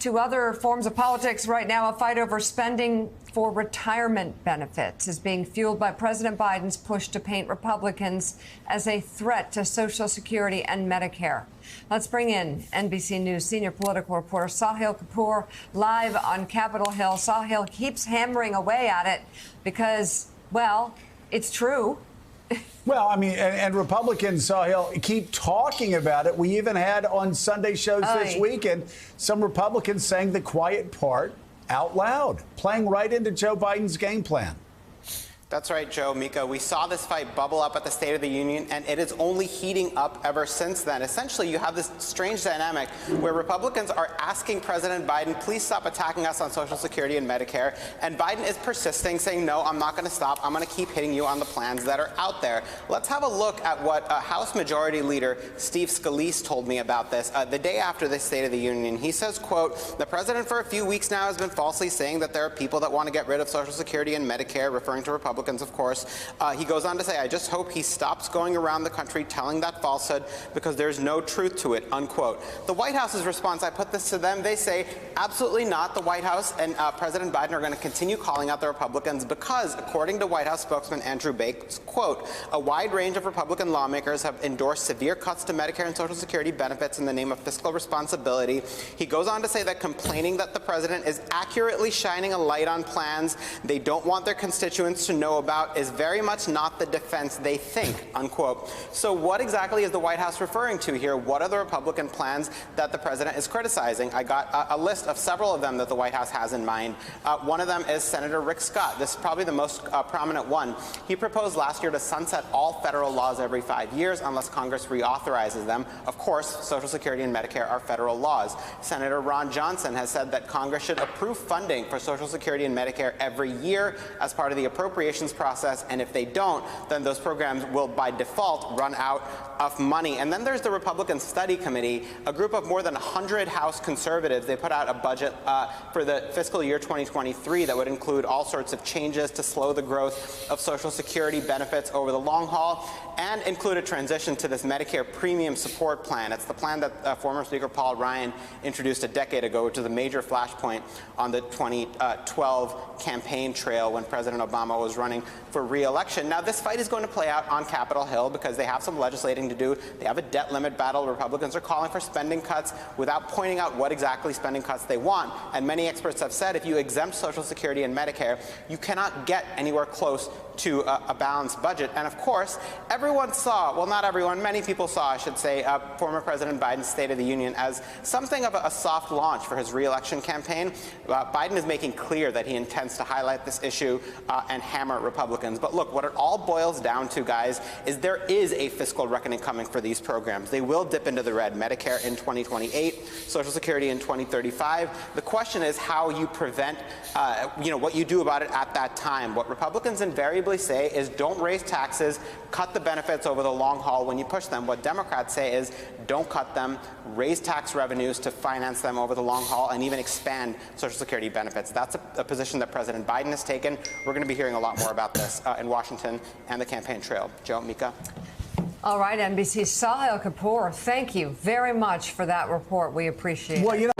To other forms of politics right now, a fight over spending for retirement benefits is being fueled by President Biden's push to paint Republicans as a threat to Social Security and Medicare. Let's bring in NBC News senior political reporter Sahil Kapoor live on Capitol Hill. Sahil keeps hammering away at it because, well, it's true. Well, I mean, and Republicans, Sahil, keep talking about it. We even had on Sunday shows this weekend some Republicans saying the quiet part out loud, playing right into Joe Biden's game plan. That's right, Joe, Mika. We saw this fight bubble up at the State of the Union, and it is only heating up ever since then. Essentially, you have this strange dynamic where Republicans are asking President Biden, please stop attacking us on Social Security and Medicare. And Biden is persisting, saying, no, I'm not going to stop. I'm going to keep hitting you on the plans that are out there. Let's have a look at what House Majority Leader Steve Scalise told me about this the day after the State of the Union. He says, quote, the president for a few weeks now has been falsely saying that there are people that want to get rid of Social Security and Medicare, referring to Republicans. Of course. He goes on to say, I just hope he stops going around the country telling that falsehood because there's no truth to it, unquote. The White House's response, I put this to them, they say, absolutely not. The White House and President Biden are going to continue calling out the Republicans because, according to White House spokesman Andrew Bates, quote, a wide range of Republican lawmakers have endorsed severe cuts to Medicare and Social Security benefits in the name of fiscal responsibility. He goes on to say that complaining that the president is accurately shining a light on plans they don't want their constituents to know about is very much not the defense they think, unquote. So what exactly is the White House referring to here? What are the Republican plans that the president is criticizing? I got a list of several of them that the White House has in mind. One of them is Senator Rick Scott. This is probably the most prominent one. He proposed last year to sunset all federal laws every 5 years unless Congress reauthorizes them. Of course, Social Security and Medicare are federal laws. Senator Ron Johnson has said that Congress should approve funding for Social Security and Medicare every year as part of the appropriations process, and if they don't, then those programs will by default run out of money. And then there's the Republican Study Committee, a group of more than 100 House conservatives. They put out a budget for the fiscal year 2023 that would include all sorts of changes to slow the growth of Social Security benefits over the long haul and include a transition to this Medicare premium support plan. It's the plan that former Speaker Paul Ryan introduced a decade ago, which is a major flashpoint on the 2012 campaign trail when President Obama was running for re-election. Now, this fight is going to play out on Capitol Hill because they have some legislating to do. They have a debt limit battle. Republicans are calling for spending cuts without pointing out what exactly spending cuts they want. And many experts have said if you exempt Social Security and Medicare, you cannot get anywhere close to a balanced budget. And of course, everyone saw, well, not everyone, many people saw, I should say, former President Biden's State of the Union as something of a soft launch for his re-election campaign. Biden is making clear that he intends to highlight this issue and hammer Republicans. But look, what it all boils down to, guys, is there is a fiscal reckoning coming for these programs. They will dip into the red. Medicare in 2028, Social Security in 2035. The question is how you prevent, what you do about it at that time. What Republicans invariably say is don't raise taxes, cut the benefits over the long haul when you push them. What Democrats say is don't cut them, raise tax revenues to finance them over the long haul, and even expand Social Security benefits. That's a position that President Biden has taken. We're going to be hearing a lot more about this in Washington and the campaign trail. Joe, Mika. All right, NBC's Sahil Kapoor, thank you very much for that report. We appreciate it. Well,